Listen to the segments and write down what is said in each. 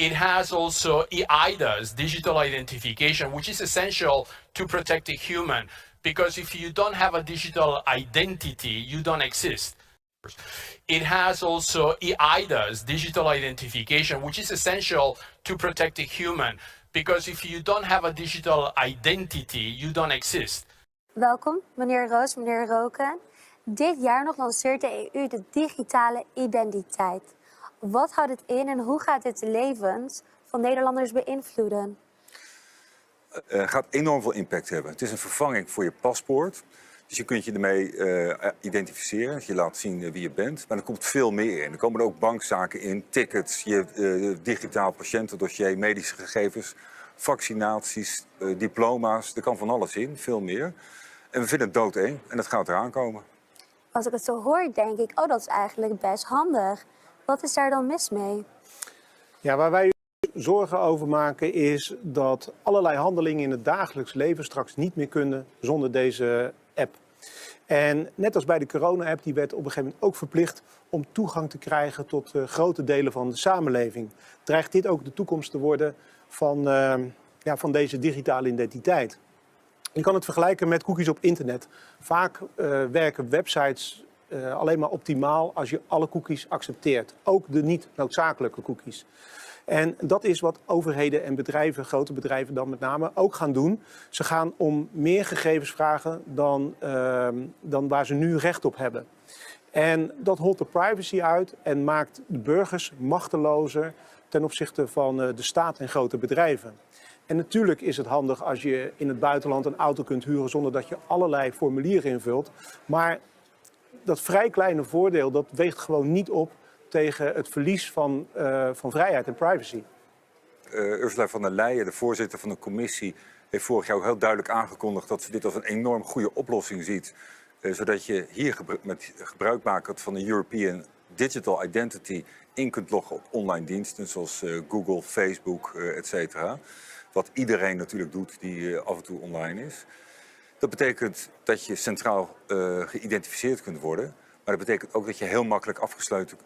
It has also EIDAS, digital identification, which is essential to protect the human. Because if you don't have a digital identity, you don't exist. It has also EIDAS, digital identification, which is essential to protect the human. Because if you don't have a digital identity, you don't exist. Welkom, meneer Roos, meneer Roken. Dit jaar nog lanceert de EU de digitale identiteit. Wat houdt het in en hoe gaat dit de levens van Nederlanders beïnvloeden? Gaat enorm veel impact hebben. Het is een vervanging voor je paspoort. Dus je kunt je ermee identificeren. Dus je laat zien wie je bent. Maar er komt veel meer in. Er komen er ook bankzaken in, tickets, je digitaal patiëntendossier, medische gegevens, vaccinaties, diploma's. Er kan van alles in, veel meer. En we vinden het doodeng en dat gaat eraan komen. Als ik het zo hoor, denk ik, oh, dat is eigenlijk best handig. Wat is daar dan mis mee? Ja, waar wij zorgen over maken is dat allerlei handelingen in het dagelijks leven straks niet meer kunnen zonder deze app. En net als bij de corona-app, die werd op een gegeven moment ook verplicht om toegang te krijgen tot grote delen van de samenleving. Dreigt dit ook de toekomst te worden van deze digitale identiteit? Je kan het vergelijken met cookies op internet. Vaak werken websites alleen maar optimaal als je alle cookies accepteert. Ook de niet noodzakelijke cookies. En dat is wat overheden en bedrijven, grote bedrijven dan met name, ook gaan doen. Ze gaan om meer gegevens vragen dan waar ze nu recht op hebben. En dat holt de privacy uit en maakt de burgers machtelozer ten opzichte van de staat en grote bedrijven. En natuurlijk is het handig als je in het buitenland een auto kunt huren zonder dat je allerlei formulieren invult. Maar dat vrij kleine voordeel, dat weegt gewoon niet op tegen het verlies van vrijheid en privacy. Ursula von der Leyen, de voorzitter van de commissie, heeft vorig jaar ook heel duidelijk aangekondigd dat ze dit als een enorm goede oplossing ziet. Zodat je hier met gebruik maken van de European Digital Identity in kunt loggen op online diensten zoals Google, Facebook, etc. Wat iedereen natuurlijk doet die af en toe online is. Dat betekent dat je centraal geïdentificeerd kunt worden. Maar dat betekent ook dat je heel makkelijk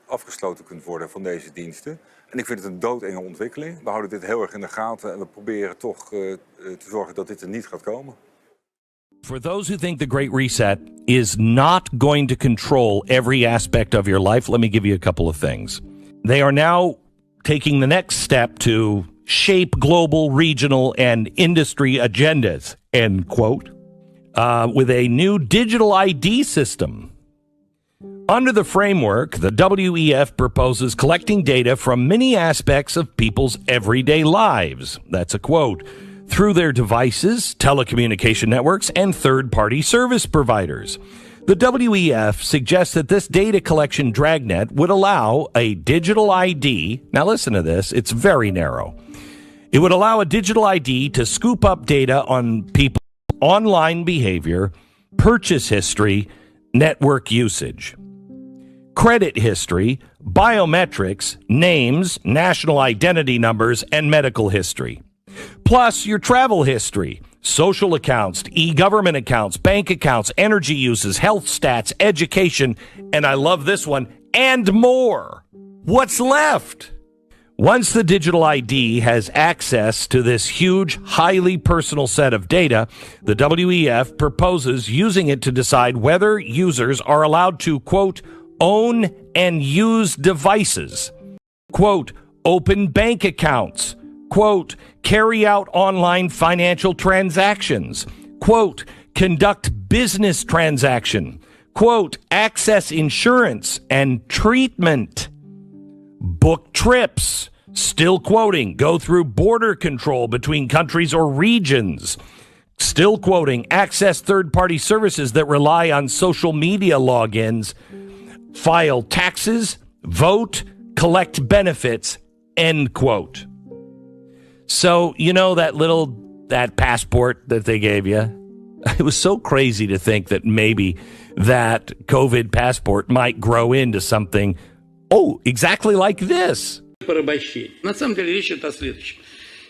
afgesloten kunt worden van deze diensten. En ik vind het een doodenge ontwikkeling. We houden dit heel erg in de gaten en we proberen toch te zorgen dat dit er niet gaat komen. For those who think the Great Reset is not going to control every aspect of your life, let me give you a couple of things. They are now taking the next step to shape global, regional, and industry agendas, end quote, with a new digital ID system. Under the framework, the WEF proposes collecting data from many aspects of people's everyday lives. That's a quote. Through their devices, telecommunication networks, and third-party service providers. The WEF suggests that this data collection dragnet would allow a digital ID. Now listen to this. It's very narrow. It would allow a digital ID to scoop up data on people's online behavior, purchase history, network usage, credit history, biometrics, names, national identity numbers, and medical history. Plus your travel history, social accounts, e-government accounts, bank accounts, energy uses, health stats, education, and I love this one, and more. What's left? Once the digital ID has access to this huge, highly personal set of data, the WEF proposes using it to decide whether users are allowed to, quote, own and use devices, quote, open bank accounts, quote, carry out online financial transactions, quote, conduct business transaction, quote, access insurance and treatment, book trips, still quoting, go through border control between countries or regions, still quoting, access third-party services that rely on social media logins, file taxes, vote, collect benefits, end quote. So, you know that passport that they gave you? It was so crazy to think that maybe that COVID passport might grow into something, exactly like this. Порабощение. На самом деле речь идет о следующем.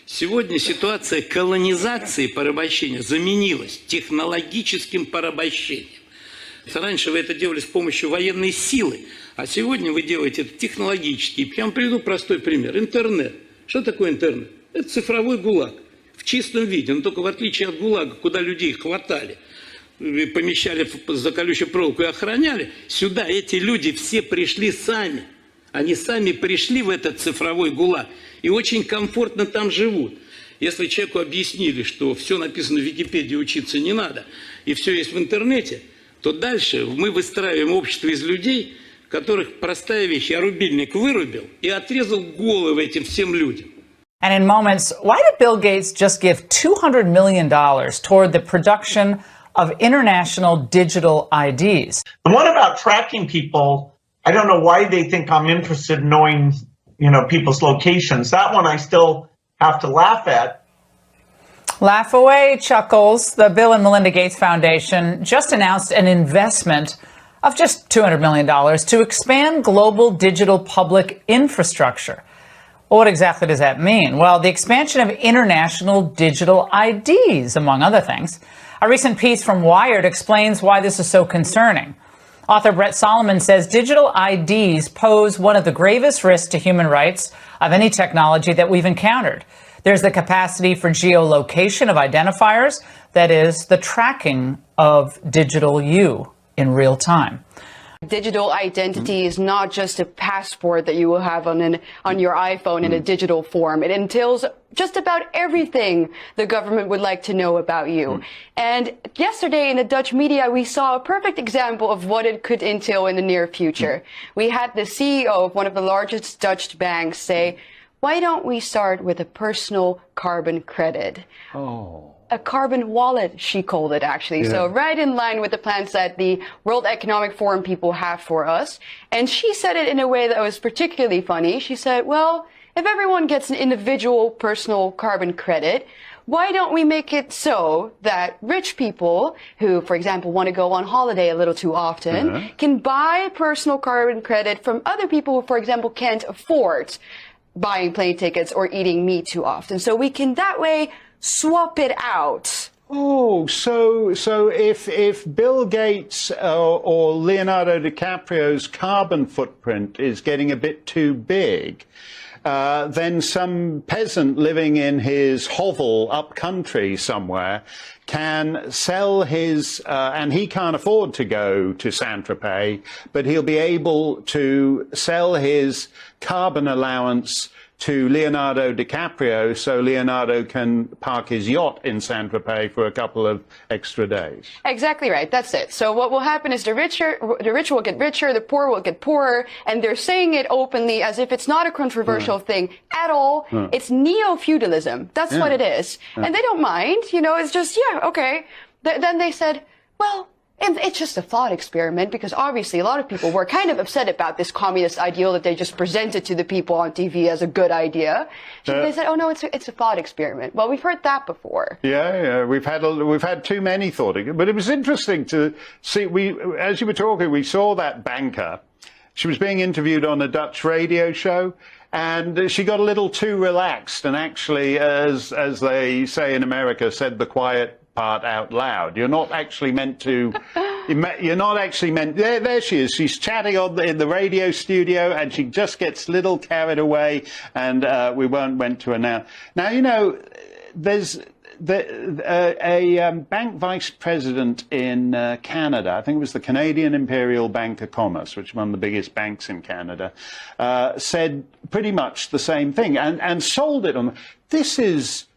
Сегодня ситуация колонизации порабощения заменилась технологическим порабощением. Раньше вы это делали с помощью военной силы, а сегодня вы делаете это технологически. Я вам приведу простой пример. Интернет. Что такое интернет? Это цифровой ГУЛАГ в чистом виде, но только в отличие от ГУЛАГа, куда людей хватали, помещали за колючую проволоку и охраняли, сюда эти люди все пришли сами. Они сами пришли в этот цифровой ГУЛАГ и очень комфортно там живут. Если человеку объяснили, что все написано в Википедии, учиться не надо, и все есть в интернете, то дальше мы выстраиваем общество из людей, которых простая вещь, я рубильник вырубил и отрезал головы этим всем людям. And in moments, why did Bill Gates just give $200 million toward the production of international digital IDs? The one about tracking people, I don't know why they think I'm interested in knowing, people's locations. That one I still have to laugh at. Laugh away, Chuckles. The Bill and Melinda Gates Foundation just announced an investment of just $200 million to expand global digital public infrastructure. Well, what exactly does that mean? Well, the expansion of international digital IDs, among other things. A recent piece from Wired explains why this is so concerning. Author Brett Solomon says digital IDs pose one of the gravest risks to human rights of any technology that we've encountered. There's the capacity for geolocation of identifiers, that is, the tracking of digital you in real time. Digital identity is not just a passport that you will have on your iPhone in a digital form. It entails just about everything the government would like to know about you. And yesterday in the Dutch media, we saw a perfect example of what it could entail in the near future. We had the CEO of one of the largest Dutch banks say, why don't we start with a personal carbon credit? Oh. A carbon wallet, she called it, actually. Yeah. So right in line with the plans that the World Economic Forum people have for us. And she said it in a way that was particularly funny. She said, well, if everyone gets an individual personal carbon credit, why don't we make it so that rich people who, for example, want to go on holiday a little too often can buy personal carbon credit from other people who, for example, can't afford buying plane tickets or eating meat too often. So we can that way swap it out. Oh, so if Bill Gates or Leonardo DiCaprio's carbon footprint is getting a bit too big, then some peasant living in his hovel up country somewhere can sell his, and he can't afford to go to Saint-Tropez, but he'll be able to sell his carbon allowance to Leonardo DiCaprio so Leonardo can park his yacht in Saint-Tropez for a couple of extra days. Exactly right. That's it. So what will happen is the rich will get richer, the poor will get poorer, and they're saying it openly as if it's not a controversial thing at all. It's neo-feudalism. That's what it is. And they don't mind. It's just, okay. Then they said, well, it's just a thought experiment, because obviously a lot of people were kind of upset about this communist ideal that they just presented to the people on TV as a good idea. So they said, oh no, it's a thought experiment. Well, we've heard that before. Yeah, we've had too many thought, but it was interesting to see. As you were talking, we saw that banker. She was being interviewed on a Dutch radio show, and she got a little too relaxed, and actually, as they say in America, said the quiet part out loud. You're not actually meant to. You're not actually meant. There she is. She's chatting in the radio studio, and she just gets a little carried away. And we went to announce. Now there's a bank vice president in Canada. I think it was the Canadian Imperial Bank of Commerce, which is one of the biggest banks in Canada, said pretty much the same thing and sold it on. This is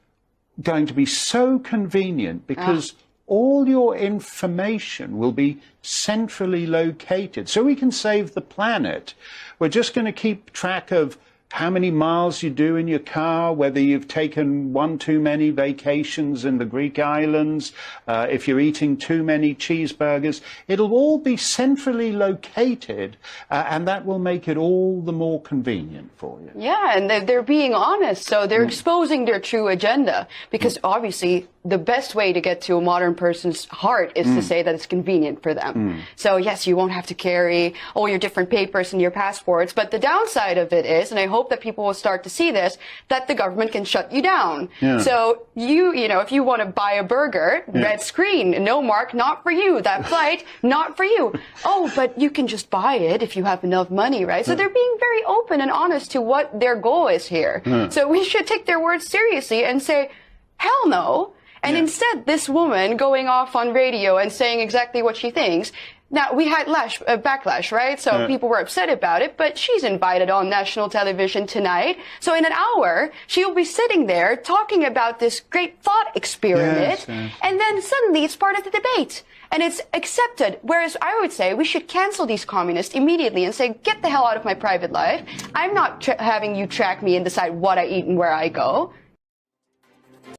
going to be so convenient because all your information will be centrally located. So we can save the planet. We're just going to keep track of how many miles you do in your car, whether you've taken one too many vacations in the Greek islands, if you're eating too many cheeseburgers. It'll all be centrally located, and that will make it all the more convenient for you. Yeah, and they're being honest, so they're exposing their true agenda, because obviously the best way to get to a modern person's heart is to say that it's convenient for them. So yes, you won't have to carry all your different papers and your passports, but the downside of it is, and I hope hope that people will start to see this, that the government can shut you down. Yeah. So you know, if you want to buy a burger, red screen, no mark, not for you. That flight, not for you. Oh, but you can just buy it if you have enough money, right? So they're being very open and honest to what their goal is here. So we should take their words seriously and say, hell no. And instead, this woman going off on radio and saying exactly what she thinks. Now, we had backlash, right? So people were upset about it, but she's invited on national television tonight. So in an hour, she'll be sitting there talking about this great thought experiment. And then suddenly it's part of the debate. And it's accepted. Whereas I would say we should cancel these communists immediately and say, get the hell out of my private life. I'm not having you track me and decide what I eat and where I go.